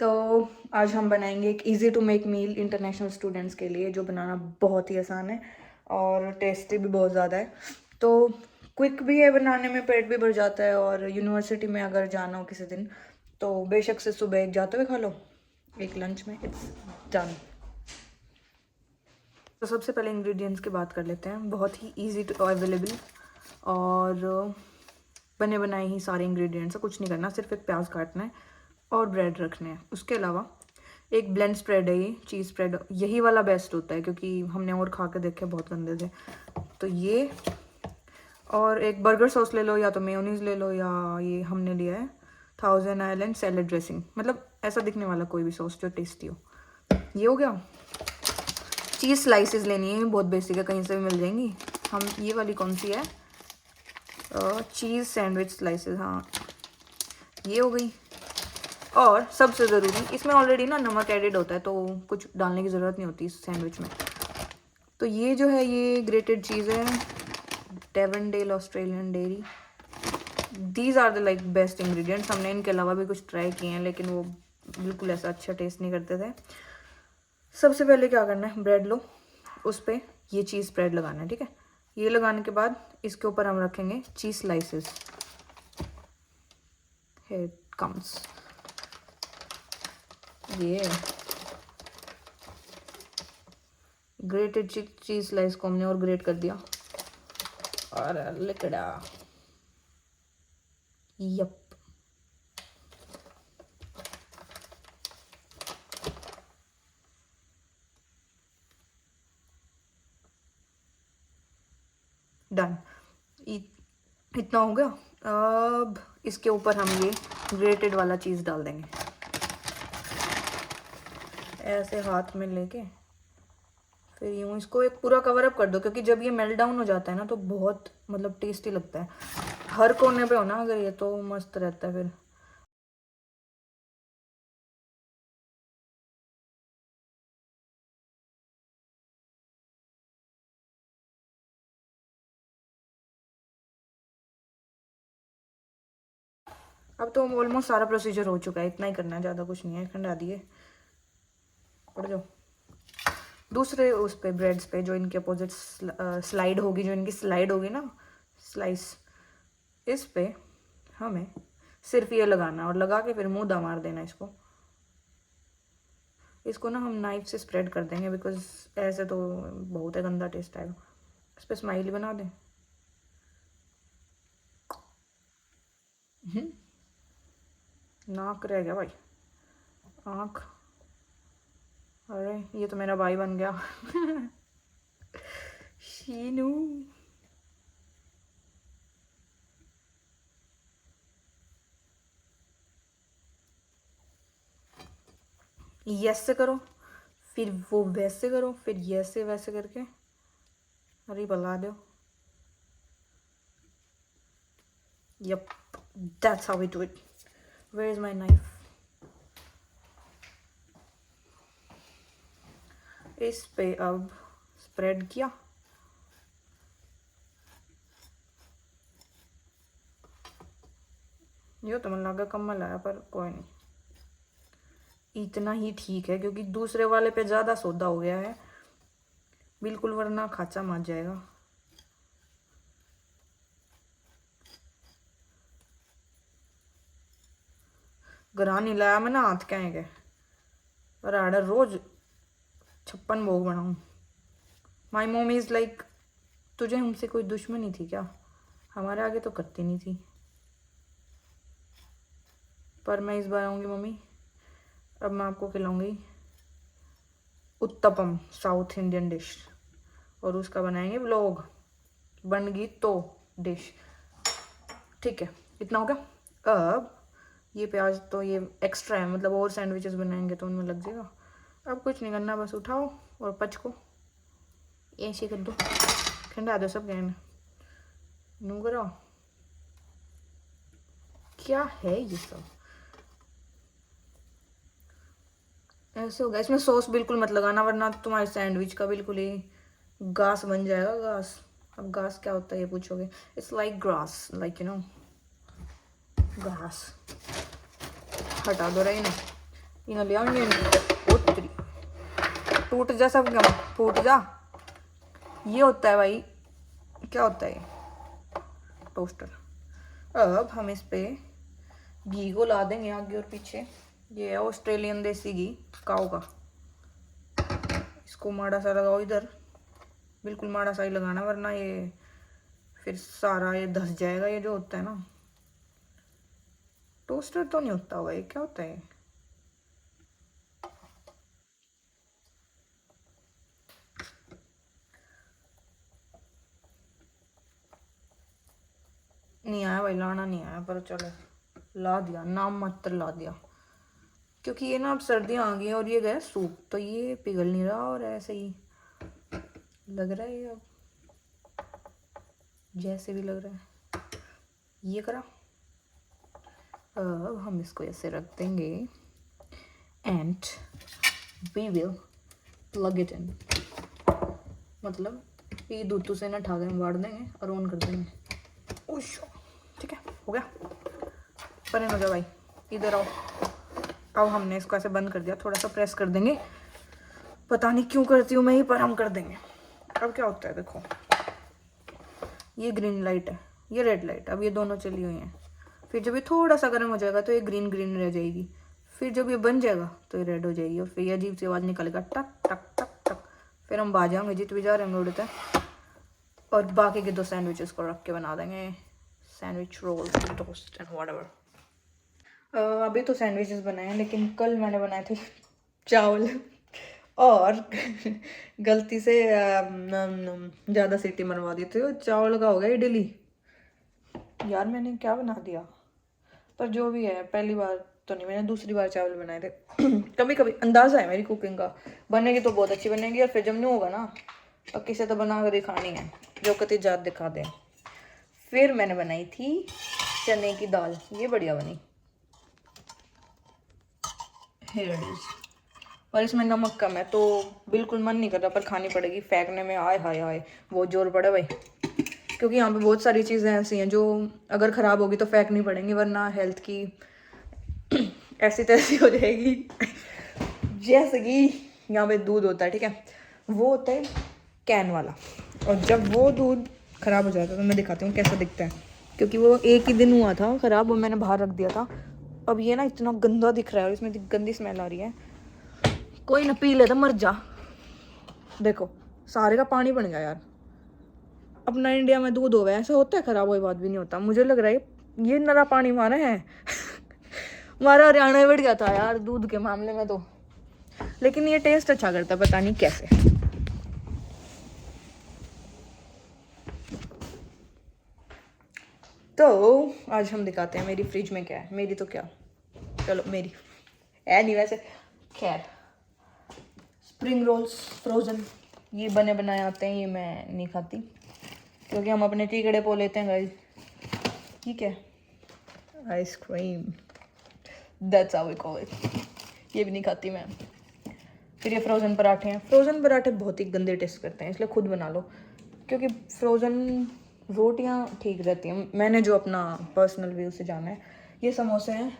तो आज हम बनाएंगे एक easy to make meal international students के लिए, जो बनाना बहुत ही आसान है और टेस्टी भी बहुत ज़्यादा है। तो क्विक भी है बनाने में, पेट भी भर जाता है, और यूनिवर्सिटी में अगर जाना हो किसी दिन तो बेशक से सुबह एक जाते हुए खा लो, एक लंच में, इट्स डन। तो सबसे पहले इंग्रेडिएंट्स की बात कर लेते हैं। बहुत ही इजी टू अवेलेबल और बने बनाए ही सारे इंग्रेडिएंट्स है। कुछ नहीं करना, सिर्फ एक प्याज काटना है और ब्रेड रखने हैं। उसके अलावा एक ब्लेंड स्प्रेड है, ये चीज़ स्प्रेड, यही वाला बेस्ट होता है क्योंकि हमने और खा के देखे बहुत गंदे थे। तो ये, और एक बर्गर सॉस ले लो, या तो मेयोनीज ले लो, या ये हमने लिया है थाउजेंड आइलैंड सैलेड ड्रेसिंग, मतलब ऐसा दिखने वाला कोई भी सॉस जो टेस्टी हो। ये हो गया। चीज़ स्लाइसेस लेनी है, बहुत बेसिक है, कहीं से भी मिल जाएंगी। हम ये वाली कौन सी है, चीज़ सैंडविच स्लाइसेस, हाँ ये हो गई। और सबसे ज़रूरी, इसमें ऑलरेडी ना नमक एडिड होता है तो कुछ डालने की ज़रूरत नहीं होती इस सैंडविच में। तो ये जो है, ये ग्रेटेड चीज़ है, Devondale Australian dairy. These are the like best ingredients. हमने इनके अलावा भी कुछ ट्राई किए हैं लेकिन वो बिल्कुल ऐसा अच्छा टेस्ट नहीं करते थे। सबसे पहले क्या करना है, ब्रेड लो, उस पर ये चीज़ स्प्रेड लगाना है, ठीक है। ये लगाने के बाद इसके ऊपर हम रखेंगे चीज़ स्लाइसेस। हियर इट कम्स, ये ग्रेटेड चीज़ स्लाइस को हमने और ग्रेट कर दिया, और लिकड़ा, यप। डन, इतना हो गया। अब इसके ऊपर हम ये ग्रेटेड वाला चीज़ डाल देंगे, ऐसे हाथ में लेके फिर यूँ इसको एक पूरा कवर अप कर दो, क्योंकि जब ये मेल्ट डाउन हो जाता है ना तो बहुत मतलब टेस्टी लगता है। हर कोने पे हो ना अगर ये, तो मस्त रहता है फिर। अब तो ऑलमोस्ट सारा प्रोसीजर हो चुका है, इतना ही करना है, ज़्यादा कुछ नहीं है। खंडा दिए, पड़ जाओ दूसरे उस पे, ब्रेड्स पे, जो इनके अपोजिट स्लाइड होगी, जो इनकी स्लाइड होगी ना, स्लाइस, इस पे हमें सिर्फ ये लगाना, और लगा के फिर मुंह दबा मार देना इसको। इसको ना हम नाइफ से स्प्रेड कर देंगे, बिकॉज ऐसे तो बहुत है गंदा टेस्ट आएगा। इस पर स्माइली बना दें। नाक रह गया भाई, आँख, अरे ये तो मेरा भाई बन गया। शीनू, यस से करो, फिर वो वैसे करो, फिर यस वैसे करके, अरे बता दो। Yup, that's how we do it. Where is my knife. इस पे अब स्प्रेड किया, यो तो मन लगा कम लाया, पर कोई नहीं, इतना ही ठीक है, क्योंकि दूसरे वाले पे ज़्यादा सौदा हो गया है बिल्कुल, वरना खाचा मच जाएगा। गरा नहीं लाया मैंने, हाथ क्या है, और आडर रोज 56 भोग बनाऊँ। माई मोम इज़ लाइक, तुझे हमसे कोई दुश्मनी थी क्या, हमारे आगे तो करती नहीं थी, पर मैं इस बार आऊँगी मम्मी। अब मैं आपको खिलाऊंगी उत्तपम, साउथ इंडियन डिश, और उसका बनाएंगे व्लॉग, बन गई तो डिश, ठीक है। इतना हो गया। अब ये प्याज तो ये एक्स्ट्रा है, मतलब और सैंडविचेस बनाएंगे तो उनमें लग जाएगा। अब कुछ नहीं करना, बस उठाओ और पच को ऐसे कर दो, ठंडा दो सब कहना, नू करो, क्या है ये सब, ऐसे होगा। इसमें सॉस बिल्कुल मत लगाना, वरना तुम्हारे सैंडविच का बिल्कुल ही घास बन जाएगा, घास। अब घास क्या होता है ये पूछोगे, it's like grass, like you know, घास। हटा दो रही ना, ये ना लिया ओ तेरी, टूट जा सब, क्या फूट जा। ये होता है भाई, क्या होता है ये, टोस्टर। अब हम इस पे घी को ला देंगे आगे और पीछे। ये है ऑस्ट्रेलियन देसी घी काऊ का। इसको माड़ा सा लगाओ इधर, बिल्कुल माड़ा सा ही लगाना, वरना ये फिर सारा ये धस जाएगा। ये जो होता है ना, टोस्टर तो नहीं होता होगा, ये क्या होता है? नहीं आया भाई, लाना नहीं आया, पर चलो ला दिया, नाम मात्र ला दिया। क्योंकि ये ना अब सर्दियाँ आ गई हैं और ये गया सूप, तो ये पिघल नहीं रहा और ऐसे ही लग रहा है। ये अब जैसे भी लग रहा है, ये करा। अब हम इसको ऐसे रख देंगे and we will plug it in. मतलब ये दूध से ना ठाकर हम वाड़ देंगे और ऑन कर देंगे। उश, ठीक है, हो गया। पर हो गया भाई, इधर आओ। अब हमने इसको ऐसे बंद कर दिया, थोड़ा सा प्रेस कर देंगे। पता नहीं क्यों करती हूँ मैं ही, पर हम कर देंगे। अब क्या होता है देखो, ये ग्रीन लाइट है, ये रेड लाइट, अब ये दोनों चली हुई हैं। फिर जब ये थोड़ा सा गर्म हो जाएगा तो ये ग्रीन ग्रीन रह जाएगी। फिर जब ये बन जाएगा तो ये रेड हो जाएगी और फिर ये अजीब सी आवाज़ निकलेगा, टक टक टक टक। फिर हम बाजाएंगे, जीत भी जा रहे होंगे उड़ते, और बाकी के 2 सैंडविचेस को रख के बना देंगे sandwich roll, toast and whatever. अभी तो सैंडविचेस बनाए हैं, लेकिन कल मैंने बनाए थे चावल और गलती से ज़्यादा सीटी मरवा दी थी, चावल का हो गया इडली। यार मैंने क्या बना दिया, पर जो भी है, पहली बार तो नहीं, मैंने दूसरी बार चावल बनाए थे। कभी कभी अंदाज़ा है मेरी कुकिंग का, बनेगी तो बहुत अच्छी बनेगी, और फिर जब नहीं होगा ना, और किसी तो बना कर दिखानी है जो कति जात दिखा दे। फिर मैंने बनाई थी चने की दाल, ये बढ़िया बनी। Here it is। और इसमें नमक कम है तो बिल्कुल मन नहीं कर रहा, पर खानी पड़ेगी, फेंकने में आए हाय हाय बहुत जोर पड़ा भाई। क्योंकि यहाँ पे बहुत सारी चीज़ें ऐसी हैं जो अगर ख़राब होगी तो फेंकनी पड़ेंगी, वरना हेल्थ की ऐसी तैसी हो जाएगी। जैसे कि यहाँ पे दूध होता है, ठीक है, वो होता है कैन वाला, और जब वो दूध ख़राब हो जाता है तो मैं दिखाती हूँ कैसा दिखता है। क्योंकि वो एक ही दिन हुआ था ख़राब, वो मैंने बाहर रख दिया था। अब ये ना इतना गंदा दिख रहा है और इसमें गंदी स्मेल आ रही है। कोई ना पी ले तो मर जा। देखो सारे का पानी बन गया यार। अपना इंडिया में दूध होगा ऐसा होता है, ख़राब कोई बात भी नहीं होता। मुझे लग रहा है ये नरा पानी मारा है। हमारा हरियाणा में बढ़ गया था यार दूध के मामले में तो, लेकिन ये टेस्ट अच्छा करता, पता नहीं कैसे। तो आज हम दिखाते हैं मेरी फ्रिज में क्या है। मेरी तो क्या, चलो मेरी है नहीं वैसे, खैर। स्प्रिंग रोल्स फ्रोज़न, ये बने बनाए आते हैं, ये मैं नहीं खाती क्योंकि हम अपने टीकड़े पो लेते हैं गाइस। ठीक है, ice cream, that's how we call it, ये भी नहीं खाती मैं। फिर ये फ्रोज़न पराठे हैं। फ्रोज़न पराठे बहुत ही गंदे टेस्ट करते हैं, इसलिए खुद बना लो, क्योंकि फ्रोज़न रोटियां ठीक रहती हैं। मैंने जो अपना पर्सनल व्यू से जाना है, ये समोसे हैं।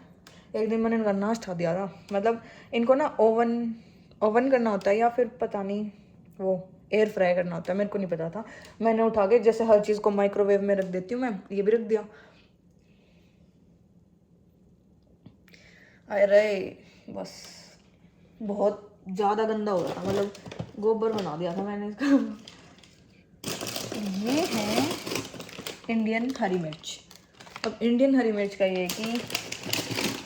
एक दिन मैंने इनका नाश्ता दिया था, मतलब इनको ना ओवन करना होता है या फिर पता नहीं वो एयर फ्राई करना होता है, मेरे को नहीं पता था। मैंने उठा के जैसे हर चीज़ को माइक्रोवेव में रख देती हूँ मैं, ये भी रख दिया। अरे बस बहुत ज़्यादा गंदा हो रहा था, मतलब गोबर बना दिया था मैंने इसका। ये है इंडियन हरी मिर्च। अब इंडियन हरी मिर्च का ये है कि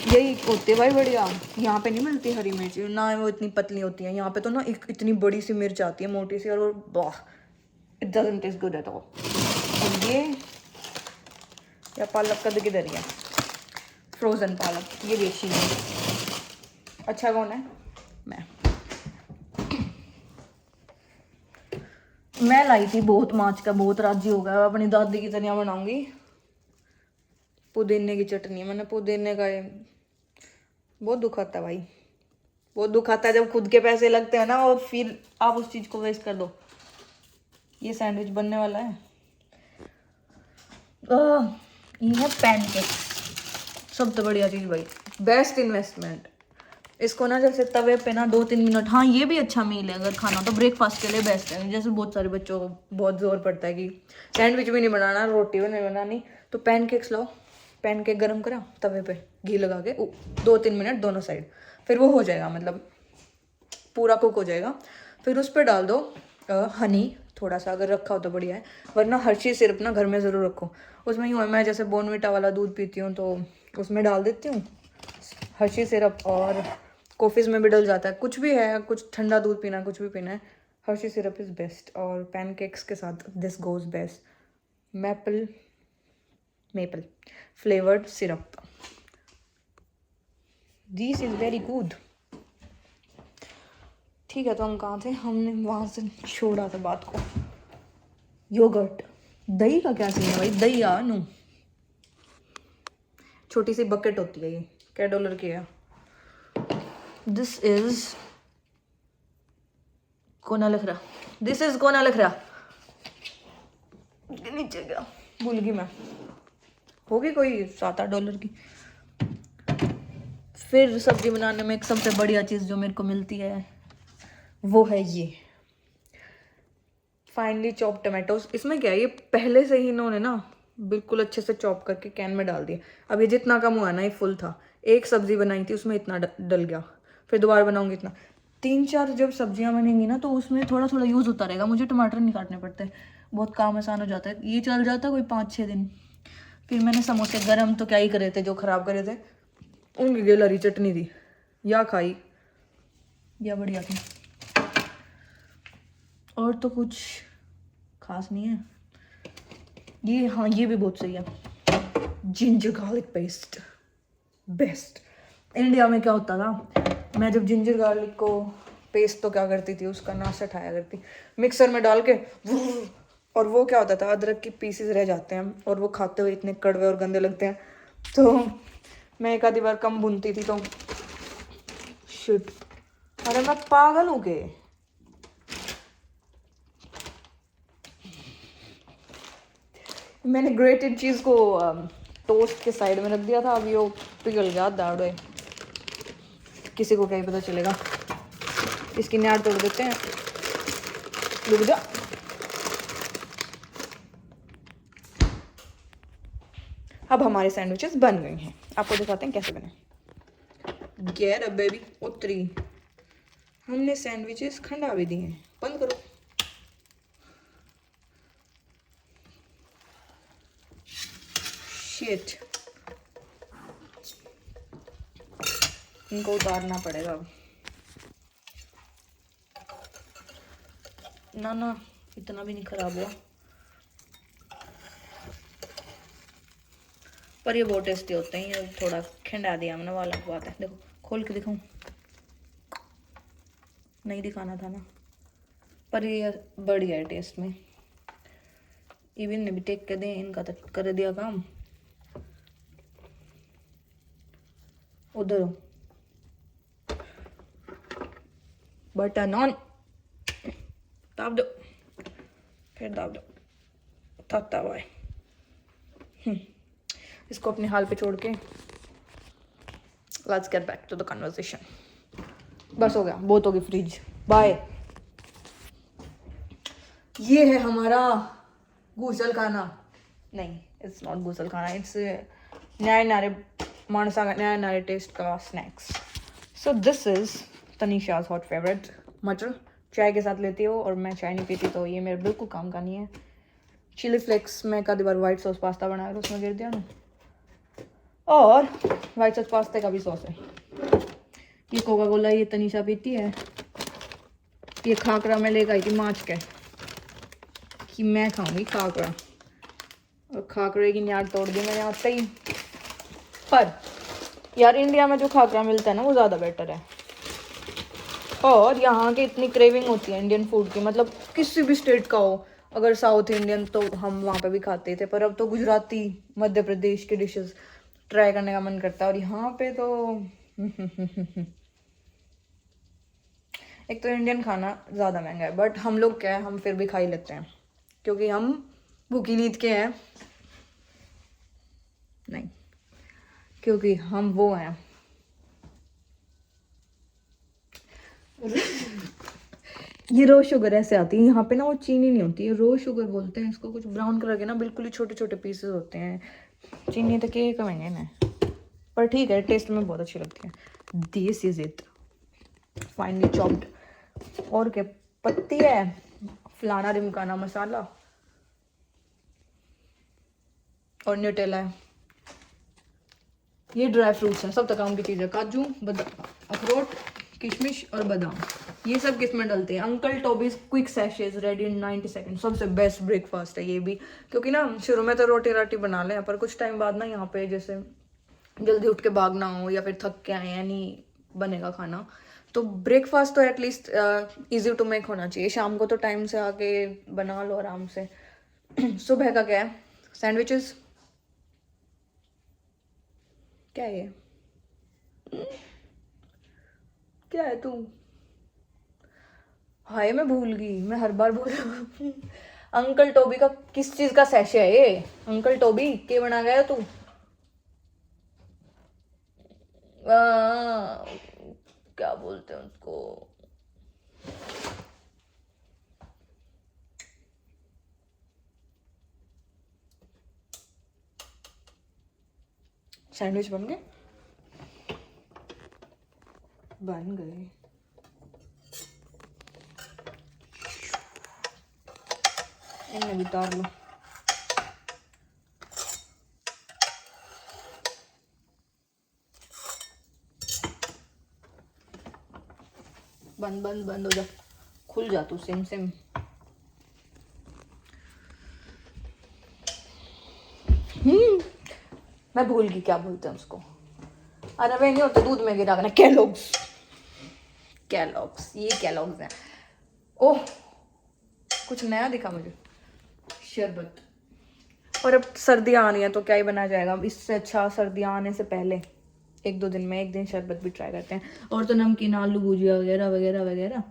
यही होते भाई बढ़िया, यहाँ पे नहीं मिलती हरी मिर्च ना, वो इतनी पतली होती है। यहाँ पे तो ना एक इतनी बड़ी सी मिर्च आती है, मोटी सी, और वो वाह, it doesn't taste good at all. और ये या पालक का किधर है, फ्रोज़न पालक, ये भी अच्छी है। अच्छा कौन है? मैं लाई थी बहुत माच का, बहुत राजी हो गया, अपनी दादी की तरह बनाऊंगी। पुदीने की चटनी, मैंने पुदीने का बहुत दुख आता है भाई, बहुत दुख आता है जब खुद के पैसे लगते हैं ना और फिर आप उस चीज़ को वेस्ट कर दो। ये सैंडविच बनने वाला है। ये है पैनकेक्स, सबसे बढ़िया चीज़ भाई, बेस्ट इन्वेस्टमेंट। इसको ना जैसे तवे पे ना 2-3 मिनट, हाँ ये भी अच्छा मील है अगर खाना, तो ब्रेकफास्ट के लिए बेस्ट है। जैसे बहुत सारे बच्चों को बहुत जोर पड़ता है कि सैंडविच भी नहीं बनाना, रोटी भी नहीं बनानी, तो पैनकेक्स लो, पैनकेक गरम करा तवे पे घी लगा के 2-3 मिनट दोनों साइड, फिर वो हो जाएगा, मतलब पूरा कुक हो जाएगा। फिर उस पर डाल दो हनी थोड़ा सा, अगर रखा हो तो बढ़िया है, वरना हर्शी सिरप ना घर में ज़रूर रखो। उसमें यूँ है, मैं जैसे बॉर्नविटा वाला दूध पीती हूँ तो उसमें डाल देती हूँ हर्शी सिरप, और कॉफ़ीज़ में भी डल जाता है। कुछ भी है, कुछ ठंडा दूध पीना है, कुछ भी पीना है, हर्शी सिरप इज़ बेस्ट। और पैनकेक्स के साथ this goes best, maple flavoured syrup, this is very good. ठीक है, तो हम कहाँ थे, हमने वहाँ से छोड़ा था बात को। योगर्ट, दही का क्या सीन है भाई, दही आ नू, छोटी सी बकेट होती है, ये क्या डॉलर की है। दिस इज कोना लिख रहा, दिस इज कोना लिख रहा, नीचे गया, भूल गई मैं, होगी कोई $7-8 की। फिर सब्जी बनाने में एक सबसे बढ़िया चीज़ जो मेरे को मिलती है वो है ये फाइनली चॉप टमाटोज। इसमें क्या है, ये पहले से ही इन्होंने ना बिल्कुल अच्छे से चॉप करके कैन में डाल दिया। अब ये जितना कम हुआ ना, ये फुल था, एक सब्जी बनाई थी उसमें इतना डल गया, फिर दोबारा बनाऊंगी इतना, 3-4 जब सब्जियां बनेंगी ना तो उसमें थोड़ा थोड़ा यूज़ होता रहेगा, मुझे टमाटर नहीं काटने पड़ते, बहुत काम आसान हो जाता है, ये चल जाता कोई 5-6 दिन। फिर मैंने समोसे गरम तो क्या ही करे थे, जो ख़राब करे थे, उनकी गिलहरी चटनी थी, या खाई या बढ़िया थी, और तो कुछ खास नहीं है। ये हाँ, ये भी बहुत सही है, ginger garlic paste best. India में क्या होता था, मैं जब जिंजर गार्लिक को पेस्ट तो क्या करती थी, उसका नाश उठाया करती मिक्सर में डाल के, और वो क्या होता था, अदरक की पीसेस रह जाते हैं और वो खाते हुए इतने कड़वे और गंदे लगते हैं, तो मैं एक आधी बार कम भूनती थी तो शिट, अरे मैं पागल हूँ के। मैंने ग्रेटेड चीज़ को टोस्ट के साइड में रख दिया था, अभी वो पिघल गया दाड़े, किसी को क्या ही पता चलेगा। इसकी नाड़ तोड़ देते हैं, रुक जा। अब हमारे सैंडविचेस बन गए हैं, आपको दिखाते हैं कैसे बने। गेट अप बेबी, उतरी, हमने सैंडविचेस खंडा भी दिए हैं, बंद करो। शिट, इनको उतारना पड़ेगा अब। ना ना, इतना भी नहीं खराब हुआ, पर ये बहुत टेस्टी होते हैं। ये थोड़ा खिंडा दिया हमने, वाला बात है। देखो खोल के दिखाऊं, नहीं दिखाना था ना, पर ये बढ़िया है टेस्ट में। इवन ने भी टेक के दें, इनका तो कर दिया काम। उधर बटन ऑन, दाब दो, फिर दाब दो, तब आए। इसको अपने हाल पे छोड़ के let's get back to the conversation. बस हो गया, बहुत होगी फ्रिज, बाय। ये है हमारा गूसल खाना, नहीं इट्स नॉट गूसल खाना, इट्स न्याय नारे मानसा का न्याय नारे टेस्ट का snacks. So this is Tanisha's hot favourite मटर, चाय के साथ लेती हो और मैं चाय नहीं पीती, तो ये मेरे बिल्कुल काम का नहीं है। चिली फ्लेक्स में कई बार वाइट सॉस पास्ता बनाया तो उसमें गिर दिया ना, और वाइट सॉस पास्ता का भी सॉस है। ये कोका कोला ये तनीषा पीती है, ये खाकरा मैं लेकर आई थी मार्च के कि मैं खाऊंगी खाकरा, और खाकरे की न्याट तोड़ दी मैंने आते ही। पर यार इंडिया में जो खाकरा मिलता है ना वो ज़्यादा बेटर है, और यहाँ की इतनी क्रेविंग होती है इंडियन फूड की, मतलब किसी भी स्टेट का हो, अगर साउथ इंडियन तो हम वहाँ पे भी खाते थे, पर अब तो गुजराती मध्य प्रदेश की डिशेस ट्राई करने का मन करता है। और यहाँ पे तो एक तो इंडियन खाना ज़्यादा महंगा है, बट हम लोग क्या है, हम फिर भी खा ही लेते हैं क्योंकि हम भूखी नींद के हैं, नहीं क्योंकि हम वो हैं ये रो शुगर ऐसे आती है, यहाँ पे ना वो चीनी नहीं होती है, रो शुगर बोलते हैं इसको, कुछ ब्राउन कलर के ना बिल्कुल ही छोटे छोटे पीसेस होते हैं, चीनी तक ये कमेंगे ना, पर ठीक है टेस्ट में बहुत अच्छी लगती है। This is it finally chopped. और क्या पत्ती है, फलाना रिमकाना मसाला और न्यूटेला है। ये ड्राई फ्रूट्स हैं, सब तरह की चीज़ें, काजू, बादाम, अखरोट, किशमिश और बादाम, ये सब किस में डलते हैं। अंकल टॉबीज क्विक सैशेज रेडी इन 90 सेकंड, सबसे बेस्ट ब्रेकफास्ट है ये भी, क्योंकि ना शुरू में तो रोटी राटी बना लें, पर कुछ टाइम बाद ना यहाँ पे जैसे जल्दी उठ के भागना हो या फिर थक के आए या नहीं बनेगा खाना, तो ब्रेकफास्ट तो एटलीस्ट इजी टू मेक होना चाहिए। शाम को तो टाइम से आके बना लो आराम से। सुबह का क्या है, सैंडविचेस, क्या है ये, क्या है तू, हाय मैं भूल गई, मैं हर बार भूल रही हूँ। अंकल टोबी का किस चीज का सैशे है ये, अंकल टोबी के बना गया तू, क्या बोलते हैं उसको, सैंडविच बन गए, बन गए। इन्हें भी उतार लो। बंद बंद बंद हो जा, खुल जा तू सिम सिम। मैं भूल गई क्या बोलते हैं उसको, अरे वे नहीं होते दूध में गिरा करना, कैलॉग्स, कैलॉग्स, ये कैलॉग्स है। ओह कुछ नया दिखा मुझे, शरबत। और अब सर्दियाँ आ रही हैं तो क्या ही बना जाएगा, इससे अच्छा सर्दियाँ आने से पहले एक दो दिन में एक दिन शरबत भी ट्राई करते हैं। और तो नमकीन आलू भुजिया वगैरह वगैरह वगैरह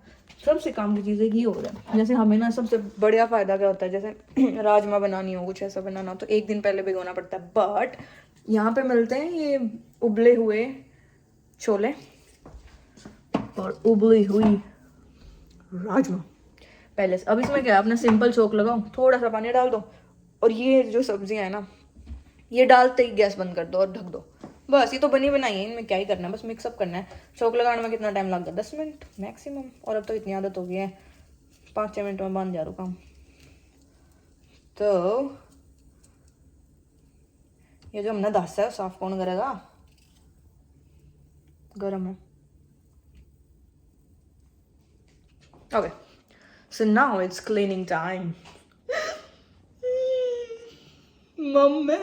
सबसे काम की चीज़ें घी हो रहा है। जैसे हमें ना सबसे बढ़िया फ़ायदा क्या होता है, जैसे राजमा बनानी हो, कुछ ऐसा बनाना हो तो एक दिन पहले भिगोना पड़ता है, बट यहाँ पे मिलते हैं ये उबले हुए छोले और उबली हुई राजमा पहले से। अब इसमें क्या है, अपना सिंपल छोंक लगाओ, थोड़ा सा पानी डाल दो और ये जो सब्जियां हैं ना ये डालते ही गैस बंद कर दो और ढक दो, बस ये तो बनी बनाई है, इनमें क्या ही करना है, बस मिक्सअप करना है। छोंक लगाने में कितना टाइम लगता है, 10 मिनट मैक्सिमम, और अब तो इतनी आदत हो गई है 5-6 मिनट में बन जा रहा काम। तो ये जो हमने दस है साफ कौन करेगा, गर्म है। Okay so now it's cleaning time. Mummy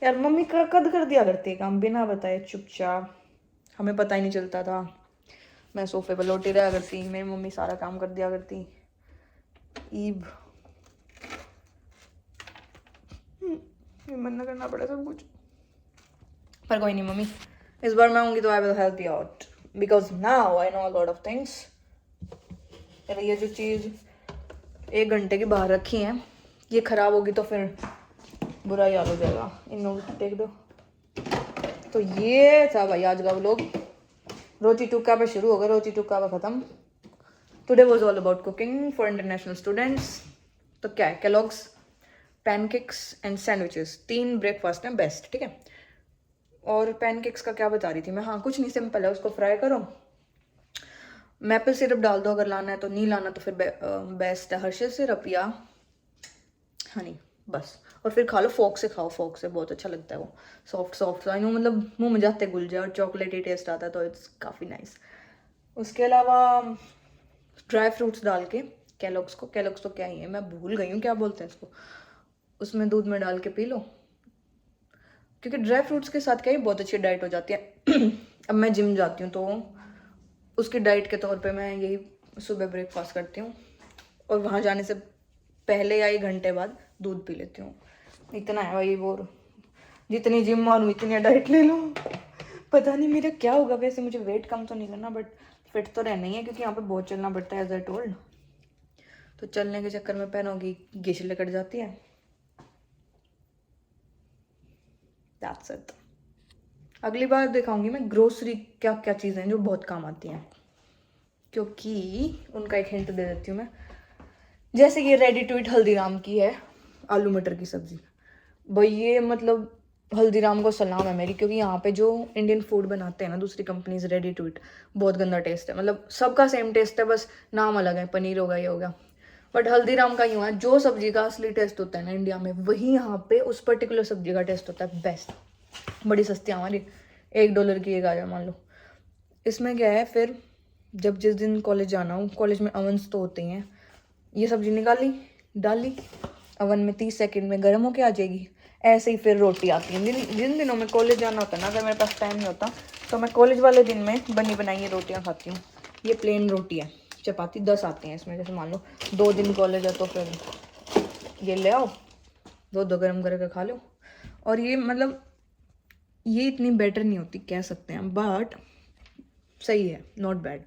यार, मम्मी का कद कर दिया करती है काम बिना बताए चुपचाप, हमें पता ही नहीं चलता था। मैं सोफे पर लौटी रहा करती, मेरी मम्मी सारा काम कर दिया करती। ईब ये मना करना पड़ा सब कुछ, पर कोई नहीं मम्मी, इस बार मैं आऊँगी तो I will help you out because now I know a lot of things. ये जो चीज़ 1 घंटे की बाहर रखी है ये ख़राब होगी तो फिर बुरा ही हाल हो जाएगा, इन टेक दो। तो ये था भाई आज का व्लॉग, रोटी टुक्का पे शुरू होगा, रोटी टुक्का पे ख़त्म। Today was all about cooking for international students. तो क्या है, Kellogg's, pancakes and sandwiches, 3 breakfast हैं बेस्ट, ठीक है। और पैनकेक्स का क्या बता रही थी मैं, हाँ कुछ नहीं, सिंपल है, उसको फ्राई करो, मैपल सिरप डाल दो अगर लाना है तो, नहीं लाना तो फिर बेस्ट है हर्षेज सिरप या हनी, बस। और फिर खा लो, फोक से खाओ, फोक से बहुत अच्छा लगता है वो, सॉफ्ट सॉफ्ट आई नो, मतलब मुंह में जाते घुल जाए और चॉकलेटी टेस्ट आता है तो इट्स काफ़ी नाइस। उसके अलावा ड्राई फ्रूट्स डाल के केलॉग्स तो क्या ही है, मैं भूल गई हूँ क्या बोलते हैं इसको, उसमें दूध में डाल के पी लो, क्योंकि ड्राई फ्रूट्स के साथ क्या ही बहुत अच्छी डाइट हो जाती है। अब मैं जिम जाती हूँ तो उसकी डाइट के तौर पे मैं यही सुबह ब्रेकफास्ट करती हूँ और वहाँ जाने से पहले या 1 घंटे बाद दूध पी लेती हूँ। इतना है भाई, वो जितनी जिम मारूँ इतनी डाइट ले लूँ, पता नहीं मेरा क्या होगा। वैसे मुझे वेट कम तो नहीं करना बट फिट तो रहना ही है, क्योंकि यहाँ पे बहुत चलना पड़ता है एज आई टोल्ड। तो चलने के चक्कर में पैरों की घिसले कट जाती है। That's it. अगली बार दिखाऊंगी मैं ग्रोसरी क्या क्या चीज़ें हैं जो बहुत काम आती हैं, क्योंकि उनका एक हिंट दे देती हूँ मैं। जैसे ये रेडी टू ईट हल्दीराम की है आलू मटर की सब्ज़ी, भाई ये मतलब हल्दीराम को सलाम है मेरी, क्योंकि यहाँ पे जो इंडियन फूड बनाते हैं ना दूसरी कंपनीज रेडी टू ईट, बहुत गंदा टेस्ट है। मतलब सबका सेम टेस्ट है, बस नाम अलग है, पनीर होगा ये होगा। बट हल्दीराम का यूँ है, जो सब्जी का असली टेस्ट होता है ना इंडिया में, वही यहाँ पे उस पर्टिकुलर सब्जी का टेस्ट होता है बेस्ट। बड़ी सस्ती हमारी, $1 की एक आ जाए मान लो। इसमें क्या है फिर, जब जिस दिन कॉलेज जाना हो, कॉलेज में अवन्स तो होते ही हैं, ये सब्जी निकाली डाली अवन में, 30 सेकंड में गर्म होके आ जाएगी। ऐसे ही फिर रोटी आती है। जिन दिनों में कॉलेज जाना होता है ना, अगर मेरे पास टाइम नहीं होता तो मैं कॉलेज वाले दिन में बनी बनाई ये रोटियाँ खाती हूँ। ये प्लेन रोटी है, चपाती 10 आती हैं इसमें। जैसे मान लो 2 दिन कॉलेज है तो फिर ये ले आओ, 2 गर्म करके खा लो। और ये मतलब ये इतनी बेटर नहीं होती कह सकते हैं, बट सही है, नॉट बैड।